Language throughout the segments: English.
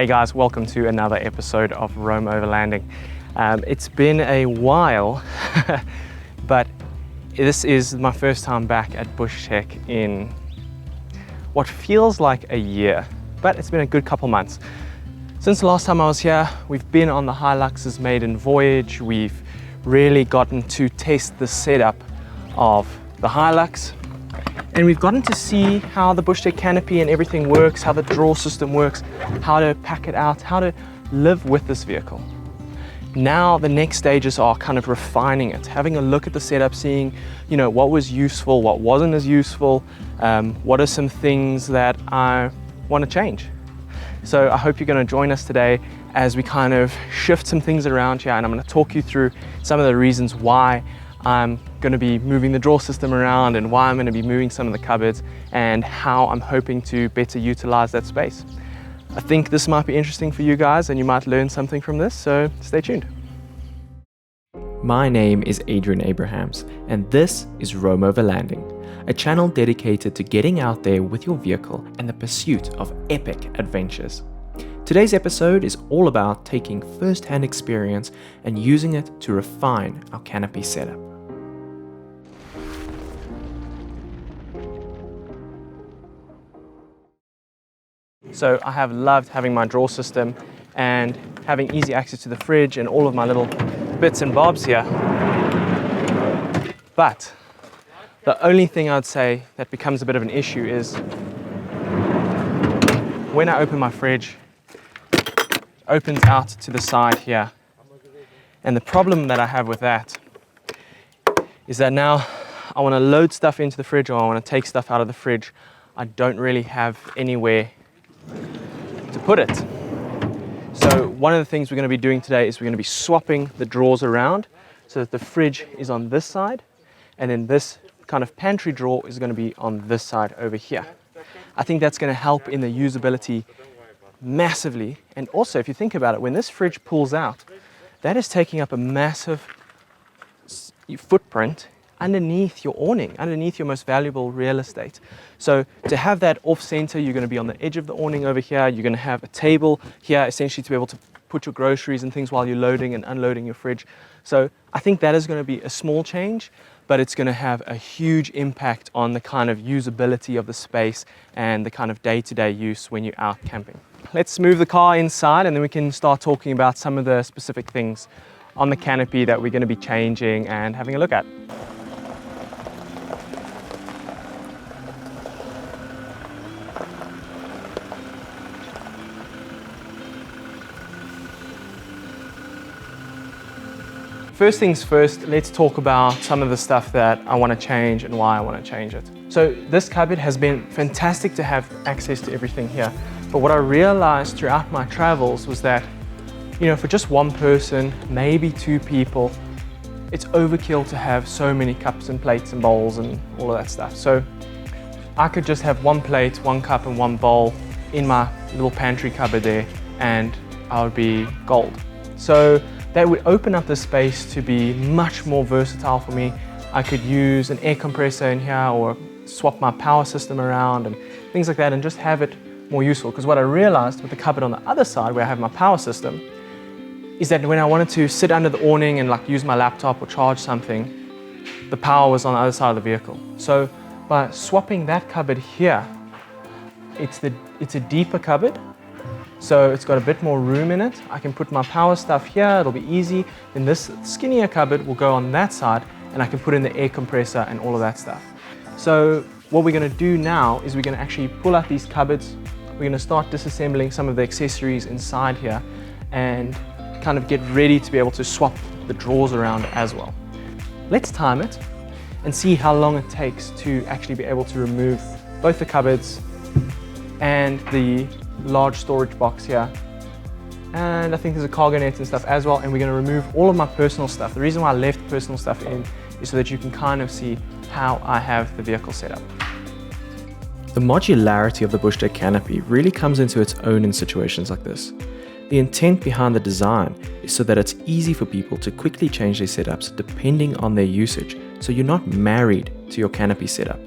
Hey guys, welcome to another episode of Rome Overlanding. It's been a while, but this is my first time back at Bushtech in what feels like a year, but it's been a good couple months. Since the last time I was here, we've been on the Hilux's maiden voyage. We've really gotten to test the setup of the Hilux, and we've gotten to see how the Bushtech canopy and everything works, how the draw system works, how to pack it out, how to live with this vehicle. Now the next stages are kind of refining it, having a look at the setup, seeing, what was useful, what wasn't as useful, what are some things that I want to change. So I hope you're going to join us today as we kind of shift some things around here, and I'm going to talk you through some of the reasons why I'm going to be moving the drawer system around and why I'm going to be moving some of the cupboards and how I'm hoping to better utilize that space. I think this might be interesting for you guys and you might learn something from this, so stay tuned. My name is Adrian Abrahams and this is Rome Overlanding, a channel dedicated to getting out there with your vehicle and the pursuit of epic adventures. Today's episode is all about taking first-hand experience and using it to refine our canopy setup. So I have loved having my drawer system and having easy access to the fridge and all of my little bits and bobs here. But the only thing I'd say that becomes a bit of an issue is when I open my fridge, it opens out to the side here. And the problem that I have with that is that now I want to load stuff into the fridge or I want to take stuff out of the fridge. I don't really have anywhere to put it. So one of the things we're going to be doing today is we're going to be swapping the drawers around so that the fridge is on this side and then this kind of pantry drawer is going to be on this side over here. I think that's going to help in the usability massively. And also, if you think about it, when this fridge pulls out, that is taking up a massive footprint underneath your awning, underneath your most valuable real estate. So to have that off center, you're going to be on the edge of the awning over here. You're going to have a table here essentially to be able to put your groceries and things while you're loading and unloading your fridge. So I think that is going to be a small change, but it's going to have a huge impact on the kind of usability of the space and the kind of day-to-day use when you're out camping. Let's move the car inside and then we can start talking about some of the specific things on the canopy that we're going to be changing and having a look at. First things first, let's talk about some of the stuff that I want to change and why I want to change it. So this cupboard has been fantastic to have access to everything here. But what I realized throughout my travels was that, for just one person, maybe two people, it's overkill to have so many cups and plates and bowls and all of that stuff. So I could just have one plate, one cup and one bowl in my little pantry cupboard there and I would be gold. So that would open up the space to be much more versatile for me. I could use an air compressor in here or swap my power system around and things like that and just have it more useful. Because what I realized with the cupboard on the other side where I have my power system is that when I wanted to sit under the awning and use my laptop or charge something, the power was on the other side of the vehicle. So by swapping that cupboard here, it's a deeper cupboard. So it's got a bit more room in it. I can put my power stuff here, it'll be easy. Then this skinnier cupboard will go on that side and I can put in the air compressor and all of that stuff. So what we're gonna do now is we're gonna actually pull out these cupboards. We're gonna start disassembling some of the accessories inside here and kind of get ready to be able to swap the drawers around as well. Let's time it and see how long it takes to actually be able to remove both the cupboards and the large storage box here, and I think there's a cargo net and stuff as well, and we're going to remove all of my personal stuff. The reason why I left personal stuff in is so that you can kind of see how I have the vehicle set up. The modularity of the Bushtech canopy really comes into its own in situations like this. The intent behind the design is so that it's easy for people to quickly change their setups depending on their usage, so you're not married to your canopy setup.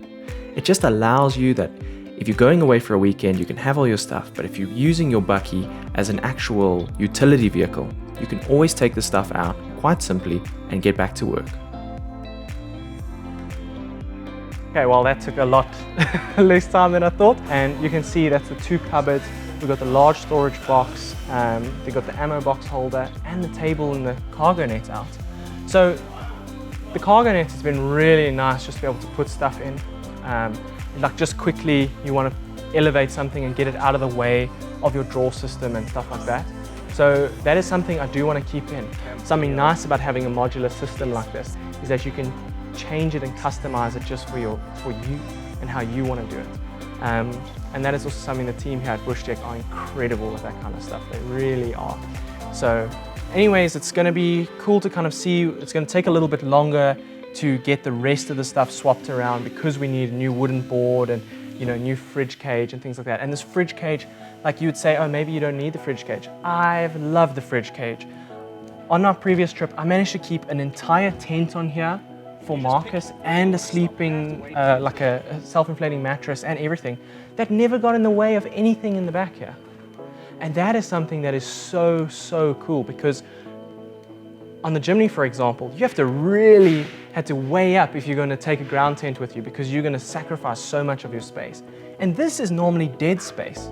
It just allows you that if you're going away for a weekend, you can have all your stuff, but if you're using your bakkie as an actual utility vehicle, you can always take the stuff out quite simply and get back to work. Okay, well that took a lot less time than I thought. And you can see that's the 2 cupboards. We've got the large storage box, we've got the ammo box holder and the table and the cargo net out. So the cargo net has been really nice just to be able to put stuff in. Like just quickly, you want to elevate something and get it out of the way of your drawer system and stuff like that. So that is something I do want to keep in. Something nice about having a modular system like this is that you can change it and customize it just for you and how you want to do it. And that is also something the team here at Bushtech are incredible with that kind of stuff. They really are. So anyways, it's going to be cool to kind of see. It's going to take a little bit longer to get the rest of the stuff swapped around because we need a new wooden board and new fridge cage and things like that. And this fridge cage, like you would say, oh, maybe you don't need the fridge cage. I've loved the fridge cage. On my previous trip, I managed to keep an entire tent on here for Marcus and a sleeping, like a self-inflating mattress and everything that never got in the way of anything in the back here. And that is something that is so, so cool because on the Jimny, for example, you have to really have to weigh up if you're going to take a ground tent with you because you're going to sacrifice so much of your space. And this is normally dead space,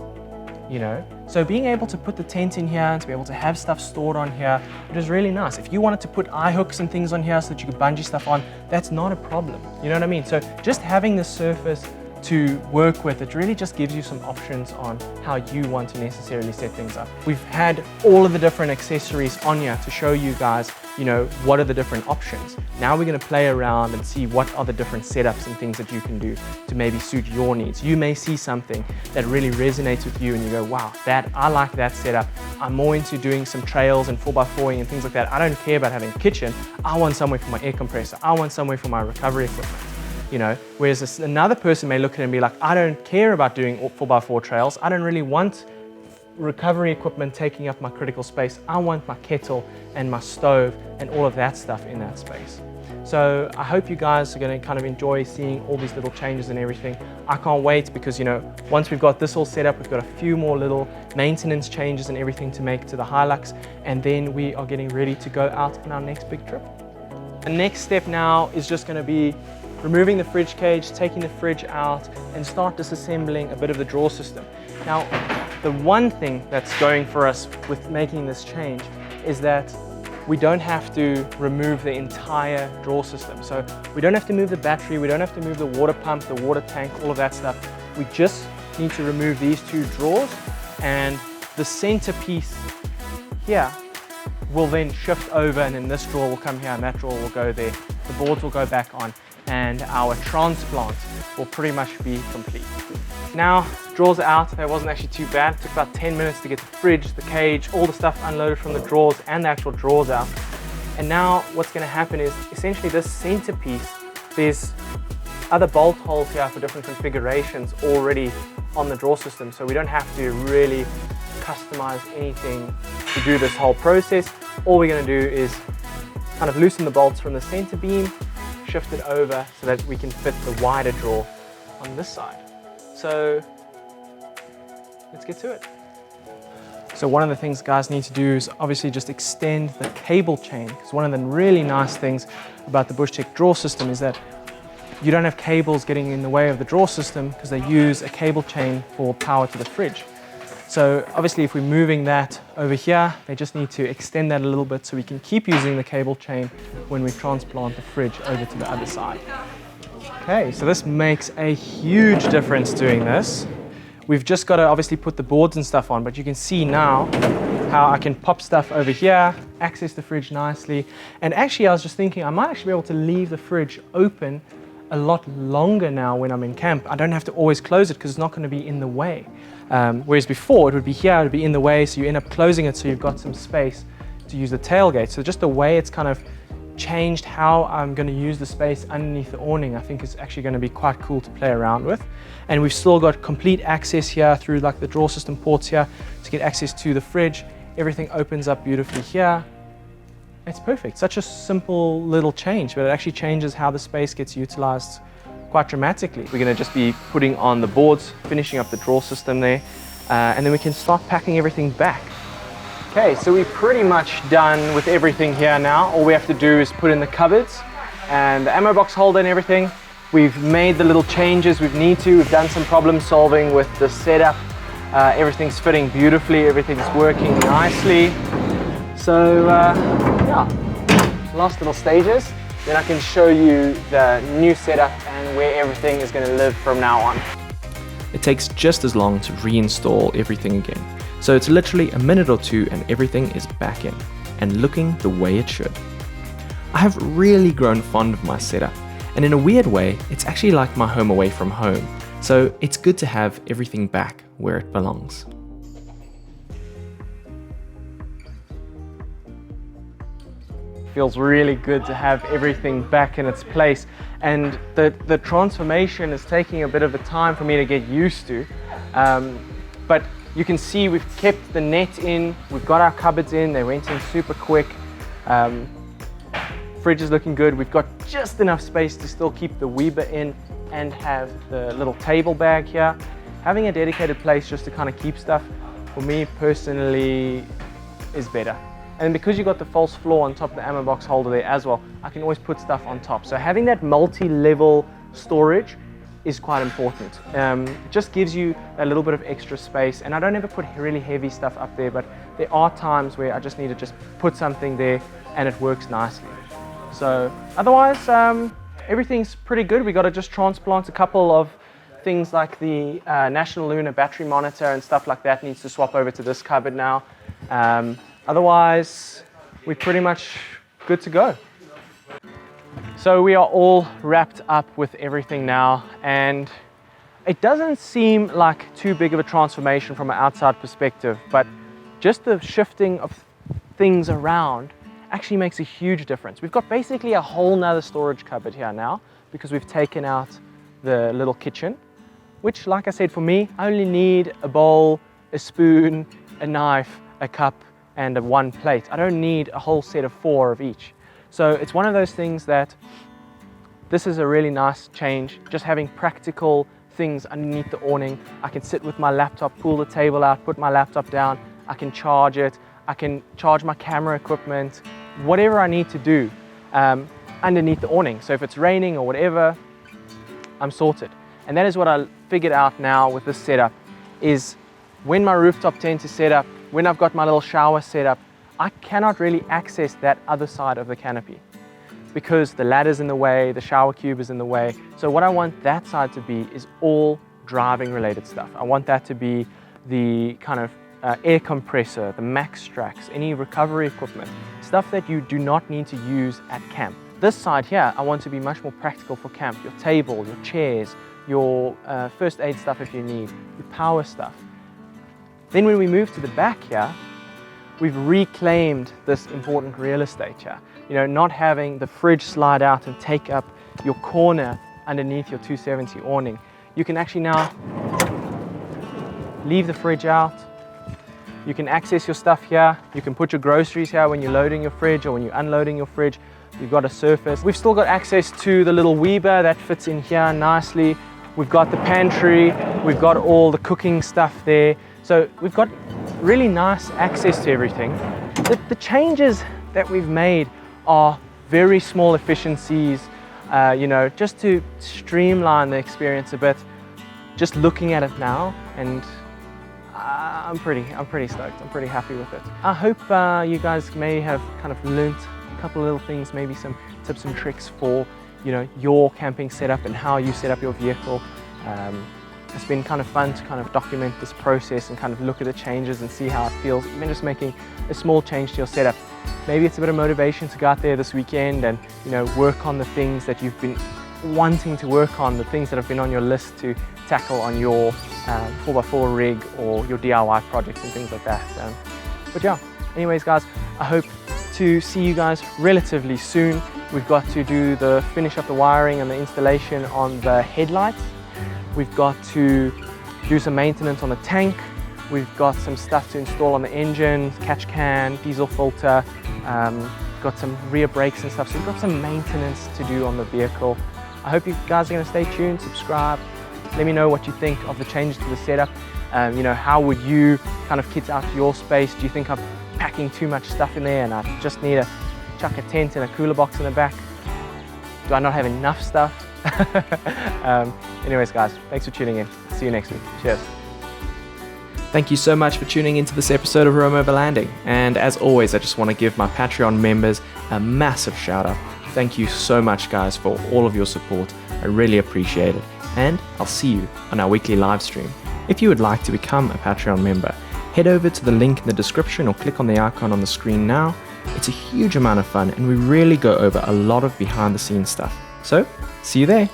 So being able to put the tent in here and to be able to have stuff stored on here, it is really nice. If you wanted to put eye hooks and things on here so that you could bungee stuff on, that's not a problem. You know what I mean? So just having this surface to work with, it really just gives you some options on how you want to necessarily set things up. We've had all of the different accessories on here to show you guys, what are the different options. Now we're going to play around and see what are the different setups and things that you can do to maybe suit your needs. You may see something that really resonates with you and you go, wow, I like that setup. I'm more into doing some trails and 4x4ing and things like that. I don't care about having a kitchen. I want somewhere for my air compressor. I want somewhere for my recovery equipment. Whereas another person may look at it and be like, I don't care about doing 4x4 trails. I don't really want recovery equipment taking up my critical space. I want my kettle and my stove and all of that stuff in that space. So I hope you guys are going to kind of enjoy seeing all these little changes and everything. I can't wait because, once we've got this all set up, we've got a few more little maintenance changes and everything to make to the Hilux, and then we are getting ready to go out on our next big trip. The next step now is just going to be removing the fridge cage, taking the fridge out, and start disassembling a bit of the drawer system. Now, the one thing that's going for us with making this change is that we don't have to remove the entire drawer system. So we don't have to move the battery, we don't have to move the water pump, the water tank, all of that stuff. We just need to remove these 2 drawers, and the centerpiece here will then shift over, and then this drawer will come here and that drawer will go there. The boards will go back on, and our transplant will pretty much be complete. Now, drawers are out. That wasn't actually too bad. It took about 10 minutes to get the fridge, the cage, all the stuff unloaded from the drawers and the actual drawers out. And now what's going to happen is essentially this centerpiece, there's other bolt holes here for different configurations already on the drawer system. So we don't have to really customize anything to do this whole process. All we're going to do is kind of loosen the bolts from the center beam, shift it over so that we can fit the wider drawer on this side. So let's get to it. So one of the things guys need to do is obviously just extend the cable chain, because one of the really nice things about the Bushtech drawer system is that you don't have cables getting in the way of the drawer system because they use a cable chain for power to the fridge. So obviously if we're moving that over here, they just need to extend that a little bit so we can keep using the cable chain when we transplant the fridge over to the other side. Okay, so this makes a huge difference doing this. We've just got to obviously put the boards and stuff on, but you can see now how I can pop stuff over here, access the fridge nicely. And actually I was just thinking I might actually be able to leave the fridge open a lot longer now when I'm in camp. I don't have to always close it because it's not going to be in the way. Whereas before it would be here, it would be in the way, so you end up closing it so you've got some space to use the tailgate. So just the way it's kind of changed how I'm going to use the space underneath the awning, I think is actually going to be quite cool to play around with. And we've still got complete access here through like the drawer system ports here to get access to the fridge. Everything opens up beautifully here. It's perfect. Such a simple little change, but it actually changes how the space gets utilized quite dramatically. We're going to just be putting on the boards, finishing up the drawer system there, and then we can start packing everything back. Okay, so we're pretty much done with everything here now. All we have to do is put in the cupboards and the ammo box holder and everything. We've made the little changes we need to. We've done some problem solving with the setup. Everything's fitting beautifully, everything's working nicely. So yeah, last little stages. Then I can show you the new setup and where everything is going to live from now on. It takes just as long to reinstall everything again. So it's literally a minute or two and everything is back in and looking the way it should. I have really grown fond of my setup, and in a weird way, it's actually like my home away from home. So it's good to have everything back where it belongs. Feels really good to have everything back in its place, and the transformation is taking a bit of a time for me to get used to, but you can see we've kept the net in, we've got our cupboards in, they went in super quick. Fridge is looking good, we've got just enough space to still keep the Weber in and have the little table bag here. Having a dedicated place just to kind of keep stuff, for me personally, is better. And because you've got the false floor on top of the ammo box holder there as well, I can always put stuff on top. So having that multi-level storage is quite important. It just gives you a little bit of extra space, and I don't ever put really heavy stuff up there, but there are times where I just need to just put something there and it works nicely. So otherwise, everything's pretty good. We got to just transplant a couple of things like the National Lunar battery monitor and stuff like that needs to swap over to this cupboard now. Otherwise, we're pretty much good to go. So we are all wrapped up with everything now, and it doesn't seem like too big of a transformation from an outside perspective, but just the shifting of things around actually makes a huge difference. We've got basically a whole nother storage cupboard here now because we've taken out the little kitchen, which, like I said, for me, I only need a bowl, a spoon, a knife, a cup, and one plate. I don't need a whole set of 4 of each. So it's one of those things that this is a really nice change, just having practical things underneath the awning. I can sit with my laptop, pull the table out, put my laptop down, I can charge it, I can charge my camera equipment, whatever I need to do underneath the awning. So if it's raining or whatever, I'm sorted. And that is what I figured out now with this setup, is when my rooftop tent is set up, when I've got my little shower set up, I cannot really access that other side of the canopy because the ladder's in the way, the shower cube is in the way. So what I want that side to be is all driving related stuff. I want that to be the kind of air compressor, the max tracks, any recovery equipment, stuff that you do not need to use at camp. This side here, I want to be much more practical for camp. Your table, your chairs, your first aid stuff if you need, your power stuff. Then when we move to the back here, we've reclaimed this important real estate here. You know, not having the fridge slide out and take up your corner underneath your 270 awning. You can actually now leave the fridge out. You can access your stuff here. You can put your groceries here when you're loading your fridge or when you're unloading your fridge. You've got a surface. We've still got access to the little Weber that fits in here nicely. We've got the pantry. We've got all the cooking stuff there. So we've got really nice access to everything. The changes that we've made are very small efficiencies, you know, just to streamline the experience a bit. Just looking at it now, and I'm pretty stoked. I'm pretty happy with it. I hope you guys may have kind of learnt a couple of little things, maybe some tips and tricks for, you know, your camping setup and how you set up your vehicle. It's been kind of fun to kind of document this process and kind of look at the changes and see how it feels, even just making a small change to your setup. Maybe it's a bit of motivation to go out there this weekend and, you know, work on the things that you've been wanting to work on, the things that have been on your list to tackle on your 4x4 rig or your DIY projects and things like that. But yeah, anyways guys, I hope to see you guys relatively soon. We've got to do the finish up the wiring and the installation on the headlights. We've got to do some maintenance on the tank. We've got some stuff to install on the engine, catch can, diesel filter, got some rear brakes and stuff. So we've got some maintenance to do on the vehicle. I hope you guys are going to stay tuned, subscribe. Let me know what you think of the changes to the setup. You know, how would you kind of kit out your space? Do you think I've packing too much stuff in there and I just need to chuck a tent and a cooler box in the back. Do I not have enough stuff? Anyways guys, thanks for tuning in. See you next week. Cheers. Thank you so much for tuning into this episode of Roam Overlanding. And as always, I just want to give my Patreon members a massive shout out. Thank you so much guys for all of your support. I really appreciate it. And I'll see you on our weekly live stream. If you would like to become a Patreon member, head over to the link in the description or click on the icon on the screen now. It's a huge amount of fun and we really go over a lot of behind the scenes stuff. So, see you there.